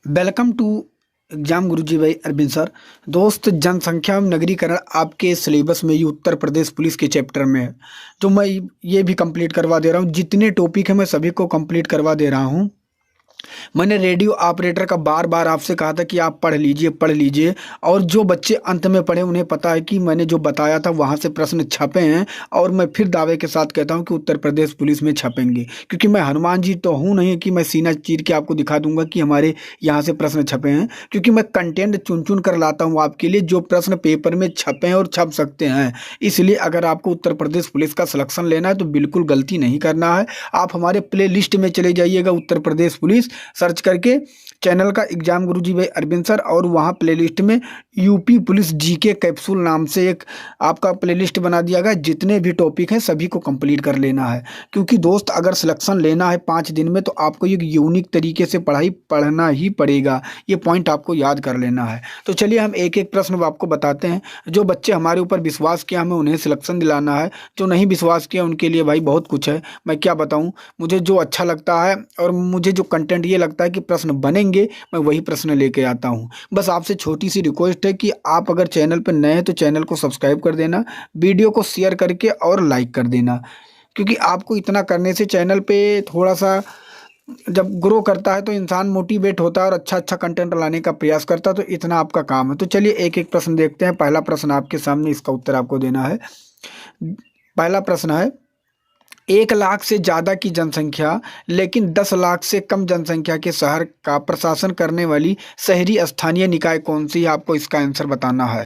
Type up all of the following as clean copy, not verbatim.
Welcome to exam गुरुजी भाई Arvind sir. दोस्त, जनसंख्या एवं नगरीकरण आपके सिलेबस में ये उत्तर प्रदेश पुलिस के चैप्टर में है, जो मैं ये भी कंप्लीट करवा दे रहा हूँ। जितने टॉपिक है मैं सभी को कंप्लीट करवा दे रहा हूँ। मैंने रेडियो ऑपरेटर का बार बार आपसे कहा था कि आप पढ़ लीजिए पढ़ लीजिए, और जो बच्चे अंत में पढ़े उन्हें पता है कि मैंने जो बताया था वहाँ से प्रश्न छपे हैं। और मैं फिर दावे के साथ कहता हूँ कि उत्तर प्रदेश पुलिस में छपेंगे, क्योंकि मैं हनुमान जी तो हूँ नहीं कि मैं सीना चीर के आपको दिखा दूंगा कि हमारे यहाँ से प्रश्न छपे हैं। क्योंकि मैं कंटेंट चुन चुन कर लाता हूँ आपके लिए, जो प्रश्न पेपर में छपे हैं और छप सकते हैं। इसलिए अगर आपको उत्तर प्रदेश पुलिस का सिलेक्शन लेना है तो बिल्कुल गलती नहीं करना है। आप हमारे प्ले लिस्ट में चले जाइएगा, उत्तर प्रदेश पुलिस सर्च करके, चैनल का एग्जाम गुरुजी भाई अरविंद सर, और वहाँ प्लेलिस्ट में यूपी पुलिस जीके कैप्सूल नाम से एक आपका प्लेलिस्ट बना दिया गया। जितने भी टॉपिक हैं सभी को कंप्लीट कर लेना है, क्योंकि दोस्त अगर सिलेक्शन लेना है 5 दिन में तो आपको एक यूनिक तरीके से पढ़ाई पढ़ना ही पड़ेगा। ये पॉइंट आपको याद कर लेना है। तो चलिए हम एक एक प्रश्न आपको बताते हैं। जो बच्चे हमारे ऊपर विश्वास किया हमें उन्हें सिलेक्शन दिलाना है, जो नहीं विश्वास किया उनके लिए भाई बहुत कुछ है। मैं क्या बताऊं, मुझे जो अच्छा लगता है और मुझे जो कंटेंट ये लगता है कि प्रश्न बनेंगे, मैं वही प्रश्न लेके आता हूँ। बस आपसे छोटी सी रिक्वेस्ट है कि आप अगर चैनल पर नए हैं तो चैनल को सब्सक्राइब कर देना, वीडियो को शेयर करके और लाइक कर देना। क्योंकि आपको इतना करने से चैनल पे थोड़ा सा जब ग्रो करता है तो इंसान मोटिवेट होता है और अच्छा अच्छा कंटेंट लाने का प्रयास करता है। तो इतना आपका काम है। तो चलिए एक एक प्रश्न देखते हैं। पहला प्रश्न आपके सामने, इसका उत्तर आपको देना है। पहला प्रश्न है, 1 लाख से ज़्यादा की जनसंख्या लेकिन 10 लाख से कम जनसंख्या के शहर का प्रशासन करने वाली शहरी स्थानीय निकाय कौन सी है? आपको इसका आंसर बताना है।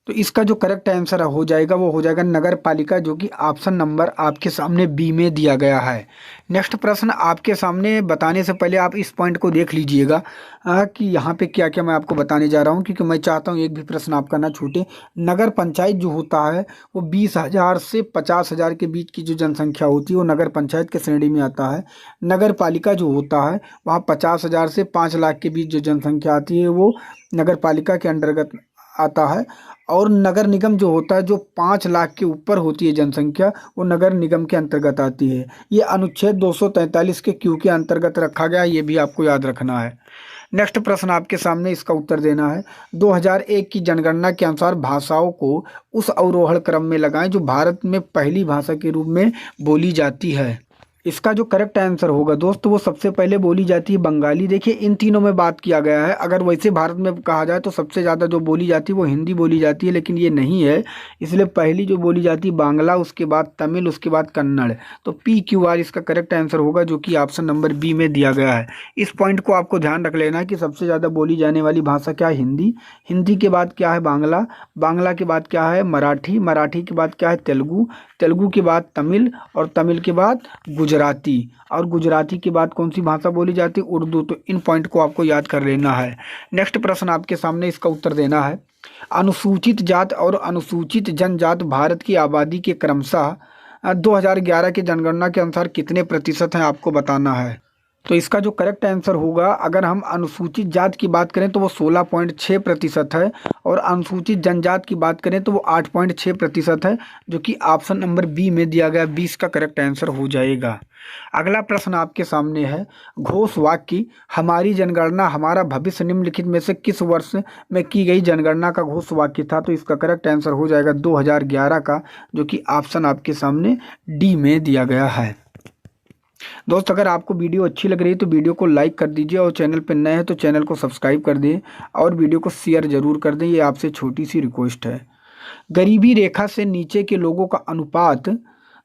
तो इसका जो करेक्ट आंसर हो जाएगा वो हो जाएगा नगर पालिका, जो कि ऑप्शन नंबर आपके सामने बी में दिया गया है। नेक्स्ट प्रश्न आपके सामने बताने से पहले आप इस पॉइंट को देख लीजिएगा कि यहाँ पे क्या क्या मैं आपको बताने जा रहा हूँ, क्योंकि मैं चाहता हूँ एक भी प्रश्न आपका ना छूटे। नगर पंचायत जो होता है वो 20,000 से 50,000 के बीच की जो जनसंख्या होती है वो नगर पंचायत के श्रेणी में आता है। नगर पालिका जो होता है वहाँ 50,000 से 5 लाख के बीच जो जनसंख्या आती है वो नगर पालिका के अंतर्गत आता है। और नगर निगम जो होता है, जो 5 लाख के ऊपर होती है जनसंख्या, वो नगर निगम के अंतर्गत आती है। ये अनुच्छेद 243 के क्यू के अंतर्गत रखा गया है, ये भी आपको याद रखना है। नेक्स्ट प्रश्न आपके सामने, इसका उत्तर देना है। 2001 की जनगणना के अनुसार भाषाओं को उस अवरोहण क्रम में लगाएं जो भारत में पहली भाषा के रूप में बोली जाती है। इसका जो करेक्ट आंसर होगा दोस्त, वो सबसे पहले बोली जाती है बंगाली। देखिए इन तीनों में बात किया गया है। अगर वैसे भारत में कहा जाए तो सबसे ज़्यादा जो बोली जाती है वो हिंदी बोली जाती है, लेकिन ये नहीं है। इसलिए पहली जो बोली जाती है बांग्ला, उसके बाद तमिल, उसके बाद कन्नड़। तो PQR इसका करेक्ट आंसर होगा, जो कि ऑप्शन नंबर बी में दिया गया है। इस पॉइंट को आपको ध्यान रख लेना है कि सबसे ज़्यादा बोली जाने वाली भाषा क्या है? हिंदी। हिंदी के बाद क्या है? बांग्ला। बांग्ला के बाद क्या है? मराठी। मराठी के बाद क्या है? तेलुगु। तेलुगु के बाद तमिल, और तमिल के बाद गुजराती, और गुजराती के बाद कौन सी भाषा बोली जाती है? उर्दू। तो इन पॉइंट को आपको याद कर लेना है। नेक्स्ट प्रश्न आपके सामने, इसका उत्तर देना है। अनुसूचित जात और अनुसूचित जनजात भारत की आबादी के क्रमशः 2011 की जनगणना के अनुसार कितने प्रतिशत हैं? आपको बताना है। तो इसका जो करेक्ट आंसर होगा, अगर हम अनुसूचित जात की बात करें तो वो 16.6% है, और अनुसूचित जनजात की बात करें तो वो 8.6% है, जो कि ऑप्शन नंबर बी में दिया गया 20 का करेक्ट आंसर हो जाएगा। अगला प्रश्न आपके सामने है। घोष वाक्य हमारी जनगणना हमारा भविष्य निम्नलिखित में से किस वर्ष में की गई जनगणना का घोष वाक्य था? तो इसका करेक्ट आंसर हो जाएगा 2011 का, जो कि ऑप्शन आपके सामने डी में दिया गया है। दोस्त, अगर आपको वीडियो अच्छी लग रही है तो वीडियो को लाइक कर दीजिए, और चैनल पर नए हैं तो चैनल को सब्सक्राइब कर दें, और वीडियो को शेयर जरूर कर दें। ये आपसे छोटी सी रिक्वेस्ट है। गरीबी रेखा से नीचे के लोगों का अनुपात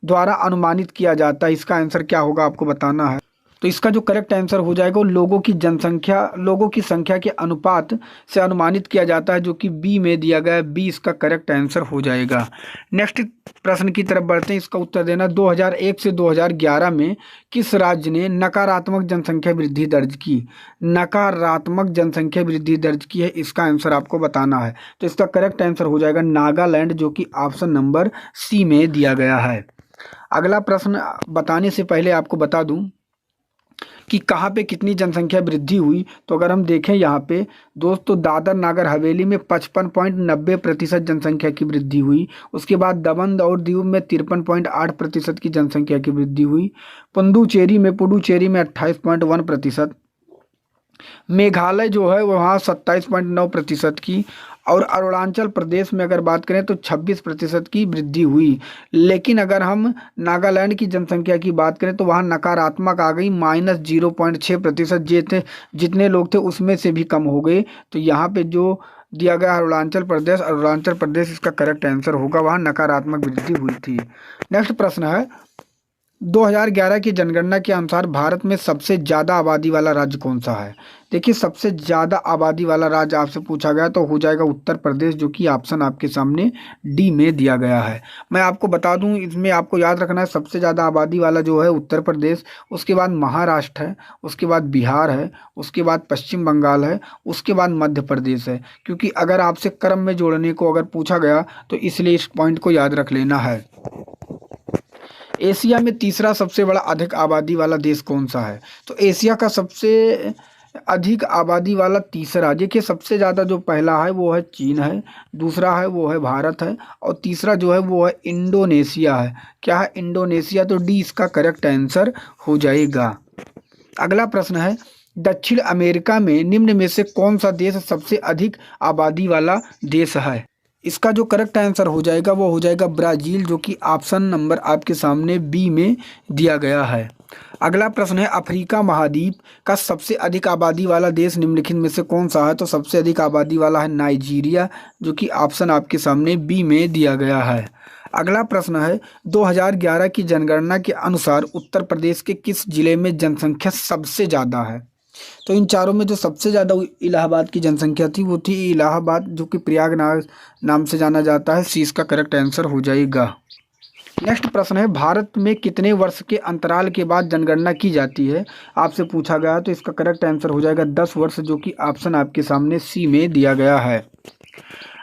द्वारा अनुमानित किया जाता है। इसका आंसर क्या होगा? आपको बताना है। तो इसका जो करेक्ट आंसर हो जाएगा, वो लोगों की संख्या के अनुपात से अनुमानित किया जाता है, जो कि बी में दिया गया है। बी इसका करेक्ट आंसर हो जाएगा। नेक्स्ट प्रश्न की तरफ बढ़ते हैं, इसका उत्तर देना। 2001 से 2011 में किस राज्य ने नकारात्मक जनसंख्या वृद्धि दर्ज की? नकारात्मक जनसंख्या वृद्धि दर्ज की है, इसका आंसर आपको बताना है। तो इसका करेक्ट आंसर हो जाएगा नागालैंड, जो कि ऑप्शन नंबर सी में दिया गया है। अगला प्रश्न बताने से पहले आपको बता दूं कि कहाँ पे कितनी जनसंख्या वृद्धि हुई। तो अगर हम देखें यहाँ पे दोस्तों, दादर नागर हवेली में 55.90% जनसंख्या की वृद्धि हुई। उसके बाद दमन और दीव में 53.8% की जनसंख्या की वृद्धि हुई। पुडुचेरी में 28.1%, मेघालय जो है वहाँ 27.9% की, और अरुणाचल प्रदेश में अगर बात करें तो 26% की वृद्धि हुई। लेकिन अगर हम नागालैंड की जनसंख्या की बात करें तो वहाँ नकारात्मक आ गई, -0.6%। जितने लोग थे उसमें से भी कम हो गए। तो यहाँ पे जो दिया गया अरुणाचल प्रदेश इसका करेक्ट आंसर होगा, वहाँ नकारात्मक वृद्धि हुई थी। नेक्स्ट प्रश्न है, 2011 की जनगणना के अनुसार भारत में सबसे ज़्यादा आबादी वाला राज्य कौन सा है? देखिए, सबसे ज़्यादा आबादी वाला राज्य आपसे पूछा गया तो हो जाएगा उत्तर प्रदेश, जो कि ऑप्शन आपके सामने डी में दिया गया है। मैं आपको बता दूं, इसमें आपको याद रखना है सबसे ज़्यादा आबादी वाला जो है उत्तर प्रदेश, उसके बाद महाराष्ट्र है, उसके बाद बिहार है, उसके बाद पश्चिम बंगाल है, उसके बाद मध्य प्रदेश है। क्योंकि अगर आपसे क्रम में जोड़ने को अगर पूछा गया तो इसलिए इस पॉइंट को याद रख लेना है। एशिया में तीसरा सबसे बड़ा अधिक आबादी वाला देश कौन सा है? तो एशिया का सबसे अधिक आबादी वाला तीसरा, देखिए सबसे ज़्यादा जो पहला है वो है चीन है, दूसरा है वो है भारत है, और तीसरा जो है वो है इंडोनेशिया है। क्या है? इंडोनेशिया। तो डी इसका करेक्ट आंसर हो जाएगा। अगला प्रश्न है, दक्षिण अमेरिका में निम्न में से कौन सा देश सबसे अधिक आबादी वाला देश है? इसका जो करेक्ट आंसर हो जाएगा वो हो जाएगा ब्राज़ील, जो कि ऑप्शन नंबर आपके सामने बी में दिया गया है। अगला प्रश्न है, अफ्रीका महाद्वीप का सबसे अधिक आबादी वाला देश निम्नलिखित में से कौन सा है? तो सबसे अधिक आबादी वाला है नाइजीरिया, जो कि ऑप्शन आपके सामने बी में दिया गया है। अगला प्रश्न है, 2011 की जनगणना के अनुसार उत्तर प्रदेश के किस जिले में जनसंख्या सबसे ज़्यादा है? तो इन चारों में जो सबसे ज़्यादा इलाहाबाद की जनसंख्या थी वो थी इलाहाबाद, जो कि प्रयागराज नाम से जाना जाता है। सी इसका करेक्ट आंसर हो जाएगा। नेक्स्ट प्रश्न है, भारत में कितने वर्ष के अंतराल के बाद जनगणना की जाती है? आपसे पूछा गया, तो इसका करेक्ट आंसर हो जाएगा 10 वर्ष, जो कि ऑप्शन आपके सामने सी में दिया गया है।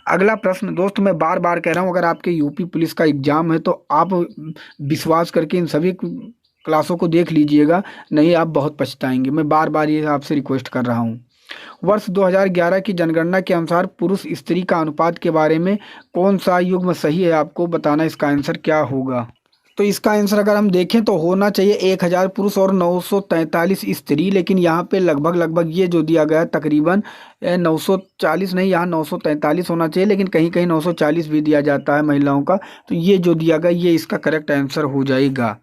अगला प्रश्न, दोस्त मैं बार बार कह रहा हूँ, अगर आपके यूपी पुलिस का एग्जाम है तो आप विश्वास करके इन सभी क्लासों को देख लीजिएगा, नहीं आप बहुत पछताएंगे। मैं बार बार ये आपसे रिक्वेस्ट कर रहा हूँ। वर्ष 2011 की जनगणना के अनुसार पुरुष स्त्री का अनुपात के बारे में कौन सा युग्म सही है? आपको बताना इसका आंसर क्या होगा। तो इसका आंसर अगर हम देखें तो होना चाहिए 1000 पुरुष और 943 स्त्री। लेकिन यहाँ पे लगभग ये जो दिया गया है तकरीबन 940 नहीं, यहाँ 943 होना चाहिए, लेकिन कहीं कहीं 940 भी दिया जाता है महिलाओं का। तो ये जो दिया गया ये इसका करेक्ट आंसर हो जाएगा।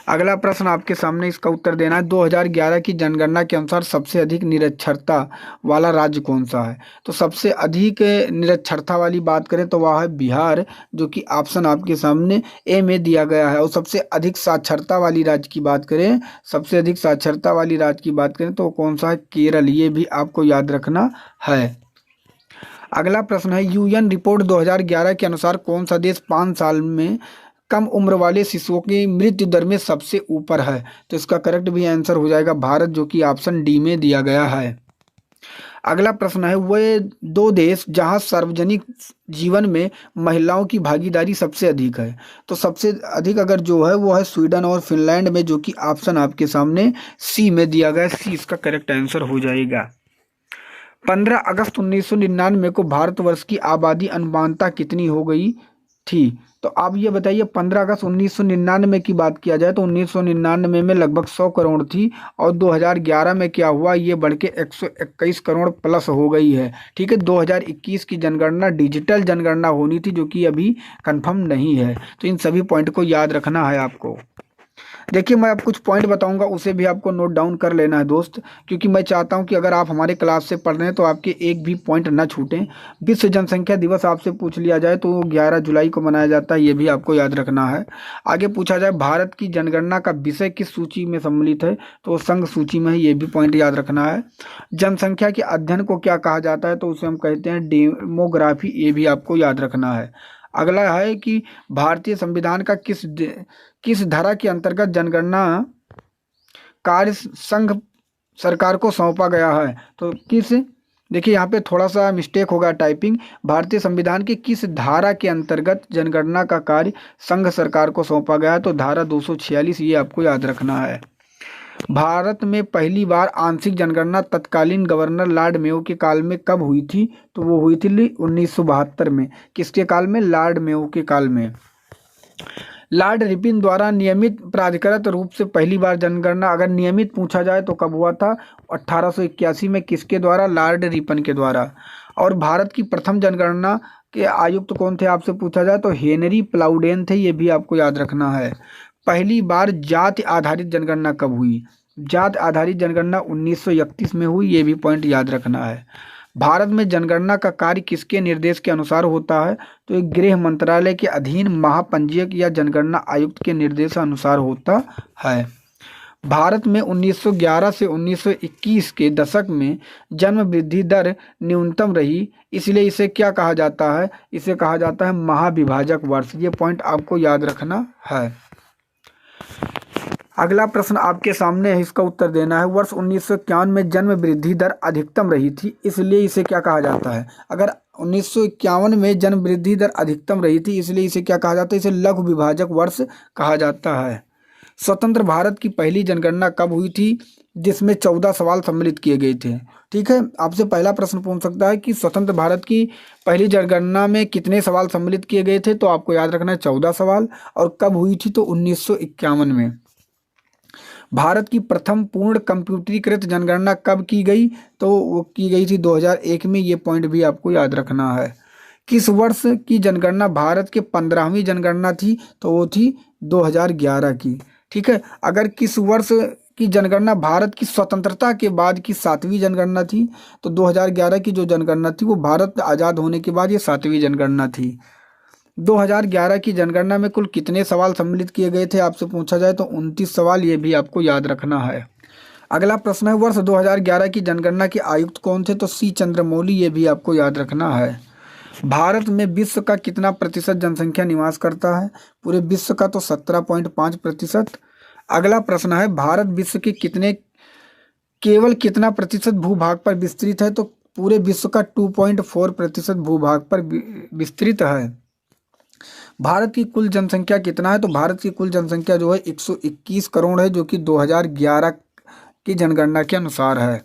अगला प्रश्न आपके सामने, इसका उत्तर देना है, 2011 की जनगणना के अनुसार सबसे अधिक निरक्षरता वाला राज्य कौन सा है? तो सबसे अधिक निरक्षरता वाली बात करें तो वह है बिहार, जो कि ऑप्शन आपके सामने ए में दिया गया है। और सबसे अधिक साक्षरता वाली राज्य की बात करें, सबसे अधिक साक्षरता वाली राज्य की बात करें तो कौन सा है? केरल। ये भी आपको याद रखना है। अगला प्रश्न है, यूएन रिपोर्ट 2011 के अनुसार कौन सा देश 5 साल में कम उम्र वाले शिशुओं की मृत्यु दर में सबसे ऊपर है? तो इसका करेक्ट भी आंसर हो जाएगा भारत, जो कि ऑप्शन डी में दिया गया है। अगला प्रश्न है, वे 2 देश जहां सार्वजनिक जीवन में महिलाओं की भागीदारी सबसे अधिक है? तो सबसे अधिक अगर जो है वो है स्वीडन और फिनलैंड में, जो कि ऑप्शन आपके सामने सी में दिया गया है। सी इसका करेक्ट आंसर हो जाएगा। 15 अगस्त 1999 को भारतवर्ष की आबादी अनुमानतः कितनी हो गई थी? तो आप ये बताइए, 15 अगस्त 1999 की बात किया जाए तो 1999 में लगभग 100 करोड़ थी, और 2011 में क्या हुआ, ये बढ़ के 121 करोड़ प्लस हो गई है। ठीक है, 2021 की जनगणना डिजिटल जनगणना होनी थी, जो कि अभी कंफर्म नहीं है। तो इन सभी पॉइंट को याद रखना है आपको। देखिए, मैं अब कुछ पॉइंट बताऊंगा, उसे भी आपको नोट डाउन कर लेना है दोस्त, क्योंकि मैं चाहता हूं कि अगर आप हमारे क्लास से पढ़ रहे हैं तो आपके एक भी पॉइंट ना छूटें। विश्व जनसंख्या दिवस आपसे पूछ लिया जाए तो 11 जुलाई को मनाया जाता है, ये भी आपको याद रखना है। आगे पूछा जाए भारत की जनगणना का विषय किस सूची में सम्मिलित है? तो संघ सूची में है, ये भी पॉइंट याद रखना है। जनसंख्या के अध्ययन को क्या कहा जाता है? तो उसे हम कहते हैं डेमोग्राफी, ये भी आपको याद रखना है। अगला है कि भारतीय संविधान का किस धारा के अंतर्गत जनगणना कार्य संघ सरकार को सौंपा गया है? तो किस, देखिए यहाँ पे थोड़ा सा मिस्टेक होगा टाइपिंग। भारतीय संविधान की किस धारा के अंतर्गत जनगणना का कार्य संघ सरकार को सौंपा गया है? तो धारा 246, ये आपको याद रखना है। भारत में पहली बार आंशिक जनगणना तत्कालीन गवर्नर लॉर्ड मेयो के काल में कब हुई थी? तो वो हुई थी 1972 में। किसके काल में? लॉर्ड मेयो के काल में। लॉर्ड रिपन द्वारा नियमित प्राधिकृत रूप से पहली बार जनगणना, अगर नियमित पूछा जाए तो कब हुआ था? 1881 में। किसके द्वारा? लॉर्ड रिपन के द्वारा। और भारत की प्रथम जनगणना के आयुक्त कौन थे आपसे पूछा जाए तो हेनरी प्लाउडेन थे, ये भी आपको याद रखना है। पहली बार जाति आधारित जनगणना कब हुई? जाति आधारित जनगणना 1931 में हुई, ये भी पॉइंट याद रखना है। भारत में जनगणना का कार्य किसके निर्देश के अनुसार होता है? तो ये गृह मंत्रालय के अधीन महापंजीयक या जनगणना आयुक्त के निर्देशानुसार होता है। भारत में 1911 से 1921 के दशक में जन्म वृद्धि दर न्यूनतम रही, इसलिए इसे क्या कहा जाता है? इसे कहा जाता है महाविभाजक वर्ष। ये पॉइंट आपको याद रखना है। अगला प्रश्न आपके सामने है, इसका उत्तर देना है। वर्ष 1951 में जन्म वृद्धि दर अधिकतम रही थी, इसलिए इसे क्या कहा जाता है? अगर 1951 में जन्म वृद्धि दर अधिकतम रही थी, इसलिए इसे क्या कहा जाता है? इसे लघु विभाजक वर्ष कहा जाता है। स्वतंत्र भारत की पहली जनगणना कब हुई थी, जिसमें 14 सवाल सम्मिलित किए गए थे? ठीक है, आपसे पहला प्रश्न पूछ सकता है कि स्वतंत्र भारत की पहली जनगणना में कितने सवाल सम्मिलित किए गए थे? तो आपको याद रखना है 14 सवाल। और कब हुई थी? तो 1951 में। भारत की प्रथम पूर्ण कंप्यूटरीकृत जनगणना कब की गई? तो वो की गई थी 2001 में, ये पॉइंट भी आपको याद रखना है। किस वर्ष की जनगणना भारत के 15वीं जनगणना थी? तो वो थी 2011 की। ठीक है, अगर किस वर्ष की जनगणना भारत की स्वतंत्रता के बाद की 7वीं जनगणना थी? तो 2011 की जो जनगणना थी वो भारत आज़ाद होने के बाद ये 7वीं जनगणना थी। 2011 की जनगणना में कुल कितने सवाल सम्मिलित किए गए थे आपसे पूछा जाए तो 29 सवाल, ये भी आपको याद रखना है। अगला प्रश्न है, वर्ष 2011 की जनगणना के आयुक्त कौन थे? तो सी चंद्रमौली, ये भी आपको याद रखना है। भारत में विश्व का कितना प्रतिशत जनसंख्या निवास करता है? पूरे विश्व का तो 17.5%। अगला प्रश्न है, भारत विश्व के केवल कितना प्रतिशत भूभाग पर विस्तृत है? तो पूरे विश्व का 2.4% भूभाग पर विस्तृत है। भारत की कुल जनसंख्या कितना है? तो भारत की कुल जनसंख्या जो है 121 करोड़ है, जो कि 2011 की जनगणना के अनुसार है।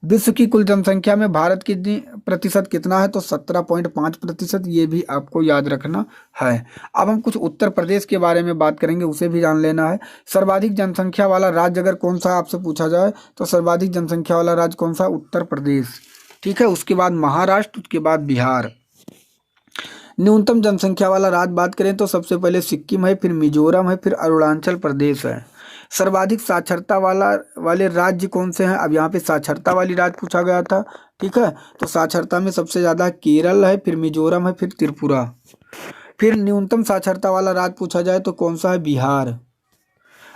विश्व की कुल जनसंख्या में भारत की प्रतिशत कितना है? तो 17.5%, ये भी आपको याद रखना है। अब हम कुछ उत्तर प्रदेश के बारे में बात करेंगे, उसे भी जान लेना है। सर्वाधिक जनसंख्या वाला राज्य अगर कौन सा आपसे पूछा जाए तो सर्वाधिक जनसंख्या वाला राज्य कौन सा? उत्तर प्रदेश। ठीक है, उसके बाद महाराष्ट्र, उसके बाद बिहार। न्यूनतम जनसंख्या वाला राज्य बात करें तो सबसे पहले सिक्किम है, फिर मिजोरम है, फिर अरुणाचल प्रदेश है। सर्वाधिक साक्षरता वाले राज्य कौन से हैं? अब यहाँ पे साक्षरता वाली राज्य पूछा गया था। ठीक है, तो साक्षरता में सबसे ज़्यादा केरल है, फिर मिजोरम है, फिर त्रिपुरा। फिर न्यूनतम साक्षरता वाला राज्य पूछा जाए तो कौन सा है? बिहार।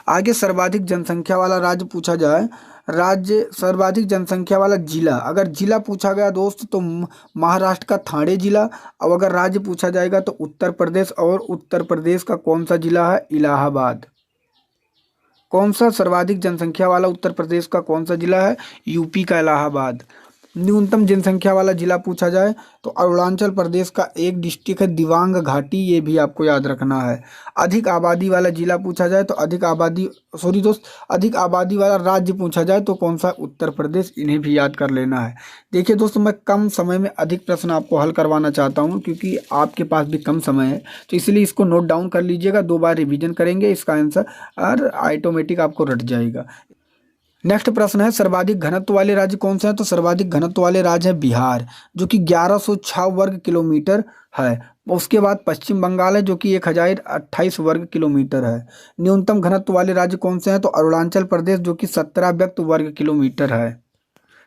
आगे सर्वाधिक जनसंख्या वाला राज्य पूछा जाए, सर्वाधिक जनसंख्या वाला जिला, अगर जिला पूछा गया दोस्त तो महाराष्ट्र का ठाणे जिला। अब अगर राज्य पूछा जाएगा तो उत्तर प्रदेश, और उत्तर प्रदेश का कौन सा जिला है? इलाहाबाद। कौन सा सर्वाधिक जनसंख्या वाला उत्तर प्रदेश का कौन सा जिला है? यूपी का इलाहाबाद। न्यूनतम जनसंख्या वाला जिला पूछा जाए तो अरुणाचल प्रदेश का एक डिस्ट्रिक्ट है दिबांग घाटी, ये भी आपको याद रखना है। अधिक आबादी वाला जिला पूछा जाए तो अधिक आबादी वाला राज्य पूछा जाए तो कौन सा? उत्तर प्रदेश। इन्हें भी याद कर लेना है। देखिए दोस्तों, मैं कम समय में अधिक प्रश्न आपको हल करवाना चाहता हूँ, क्योंकि आपके पास भी कम समय है, तो इसलिए इसको नोट डाउन कर लीजिएगा। 2 बार रिवीजन करेंगे, इसका आंसर और ऑटोमेटिक आपको रट जाएगा। नेक्स्ट प्रश्न है, सर्वाधिक घनत्व वाले राज्य कौन से हैं? तो सर्वाधिक घनत्व वाले राज्य है बिहार, जो कि 1106 वर्ग किलोमीटर है। उसके बाद पश्चिम बंगाल है, जो कि 1028 वर्ग किलोमीटर है। न्यूनतम घनत्व वाले राज्य कौन से हैं? तो अरुणाचल प्रदेश, जो कि 17 वर्ग किलोमीटर है।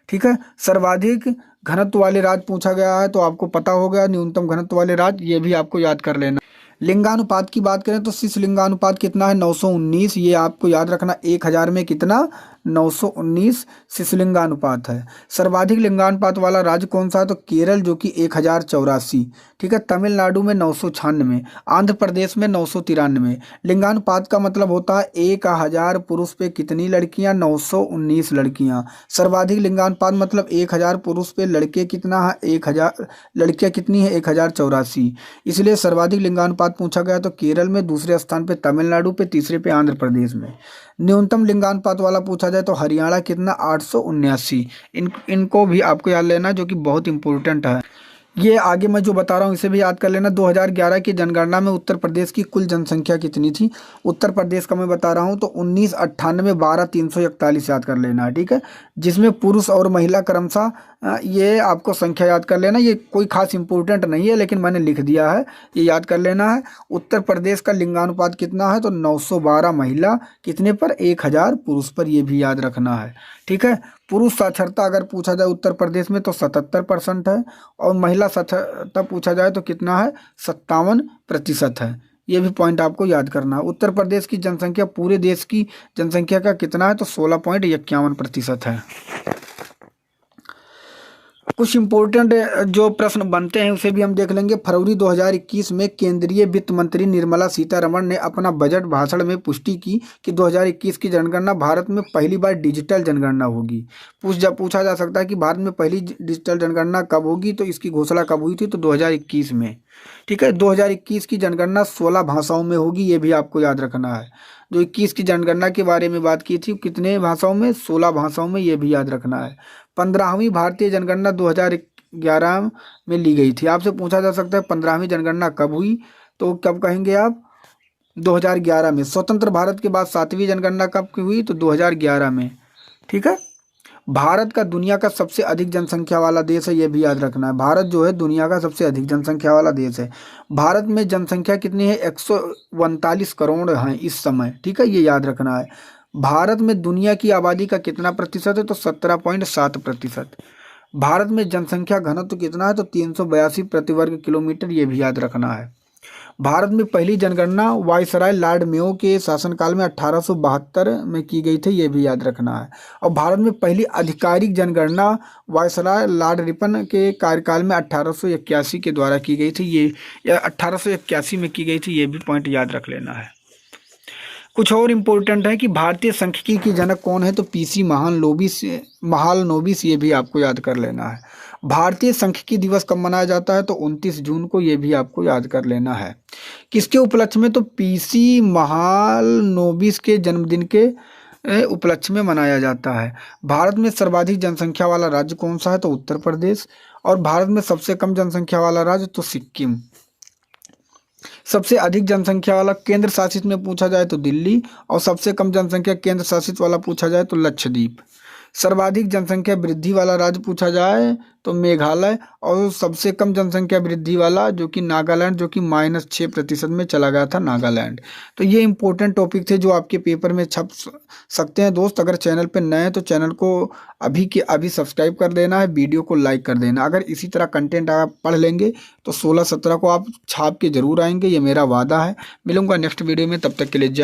ठीक है, सर्वाधिक घनत्व वाले राज्य पूछा गया है तो आपको पता हो गया न्यूनतम घनत्व वाले राज्य, ये भी आपको याद कर लेना। लिंगानुपात की बात करें तो शिशु लिंगानुपात कितना है? 919, ये आपको याद रखना। 1000 में कितना? 919 शिशु लिंगानुपात है। सर्वाधिक लिंगानुपात वाला राज्य कौन सा है? तो केरल, जो कि 1084। ठीक है, तमिलनाडु में 996, आंध्र प्रदेश में 993। लिंगानुपात का मतलब होता है 1000 पुरुष पे कितनी लड़कियां? 919 लड़कियां। सर्वाधिक लिंगानुपात मतलब 1000 पुरुष पे लड़के कितना है? 1000 लड़कियां कितनी है? 1084। इसलिए सर्वाधिक लिंगानुपात पूछा गया तो केरल में, दूसरे स्थान पे तमिलनाडु पे, तीसरे पे आंध्र प्रदेश में। न्यूनतम लिंगानुपात वाला पूछा जाए तो हरियाणा कितना? 879। इनको भी आपको याद लेना, जो कि बहुत इंपॉर्टेंट है। ये आगे मैं जो बता रहा हूँ इसे भी याद कर लेना। 2011 की जनगणना में उत्तर प्रदेश की कुल जनसंख्या कितनी थी? उत्तर प्रदेश का मैं बता रहा हूँ तो 1998 12 341 याद कर लेना है, ठीक है। जिसमें पुरुष और महिला क्रमशः ये आपको संख्या याद कर लेना। ये कोई खास इंपॉर्टेंट नहीं है लेकिन मैंने लिख दिया है, ये याद कर लेना है। उत्तर प्रदेश का लिंगानुपात कितना है? तो 912 महिला कितने पर? 1000 पुरुष पर, ये भी याद रखना है, ठीक है। पुरुष साक्षरता अगर पूछा जाए उत्तर प्रदेश में तो 77% है, और महिला साक्षरता पूछा जाए तो कितना है? 57% है। ये भी पॉइंट आपको याद करना है। उत्तर प्रदेश की जनसंख्या पूरे देश की जनसंख्या का कितना है? तो 16.51% है। कुछ इम्पोर्टेंट जो प्रश्न बनते हैं उसे भी हम देख लेंगे। फरवरी 2021 में केंद्रीय वित्त मंत्री निर्मला सीतारमण ने अपना बजट भाषण में पुष्टि की कि 2021 की जनगणना भारत में पहली बार डिजिटल जनगणना होगी। पूछा जा सकता है कि भारत में पहली डिजिटल जनगणना कब होगी, तो इसकी घोषणा कब हुई थी? तो 2021 में, ठीक है। 2021 की जनगणना 16 भाषाओं में होगी, ये भी आपको याद रखना है। जो 21 की जनगणना के बारे में बात की थी कितने भाषाओं में? 16 भाषाओं में, ये भी याद रखना है। 15वीं भारतीय जनगणना 2011 में ली गई थी। आपसे पूछा जा सकता है 15वीं जनगणना कब हुई, तो कब कहेंगे आप? 2011 में। स्वतंत्र भारत के बाद 7वीं जनगणना कब की हुई? तो 2011 में, ठीक है। भारत का दुनिया का सबसे अधिक जनसंख्या वाला देश है, ये भी याद रखना है। भारत जो है दुनिया का सबसे अधिक जनसंख्या वाला देश है। भारत में जनसंख्या कितनी है? 139 करोड़ है इस समय, ठीक है, ये याद रखना है। भारत में दुनिया की आबादी का कितना प्रतिशत है? तो 17.7%। भारत में जनसंख्या घनत्व कितना है? तो 382 प्रति वर्ग किलोमीटर, ये भी याद रखना है। भारत में पहली जनगणना वायसराय लॉर्ड मेयो के शासनकाल में 1872 में की गई थी, ये भी याद रखना है। और भारत में पहली आधिकारिक जनगणना वायसराय लॉर्ड रिपन के कार्यकाल में 1881 के द्वारा की गई थी, ये 1881 में की गई थी, ये भी पॉइंट याद रख लेना है। कुछ और इम्पोर्टेंट है कि भारतीय सांख्यिकी की जनक कौन है? तो पीसी महालनोबिस, ये भी आपको याद कर लेना है। भारतीय सांख्यिकी दिवस कब मनाया जाता है? तो 29 जून को, ये भी आपको याद कर लेना है। किसके उपलक्ष्य में? तो पीसी महालनोबिस के जन्मदिन के उपलक्ष्य में मनाया जाता है। भारत में सर्वाधिक जनसंख्या वाला राज्य कौन सा है? तो उत्तर प्रदेश। और भारत में सबसे कम जनसंख्या वाला राज्य तो सिक्किम। सबसे अधिक जनसंख्या वाला केंद्र शासित में पूछा जाए तो दिल्ली, और सबसे कम जनसंख्या केंद्र शासित वाला पूछा जाए तो लक्षद्वीप। सर्वाधिक जनसंख्या वृद्धि वाला राज्य पूछा जाए तो मेघालय, और सबसे कम जनसंख्या वृद्धि वाला जो कि नागालैंड, जो कि -6% में चला गया था नागालैंड। तो ये इंपॉर्टेंट टॉपिक थे जो आपके पेपर में छप सकते हैं। दोस्त अगर चैनल पे नए हैं तो चैनल को अभी के अभी सब्सक्राइब कर देना है, वीडियो को लाइक कर देना। अगर इसी तरह कंटेंट आप पढ़ लेंगे तो 16-17 को आप छाप के जरूर आएंगे, ये मेरा वादा है। मिलूंगा नेक्स्ट वीडियो में, तब तक के लिए जय।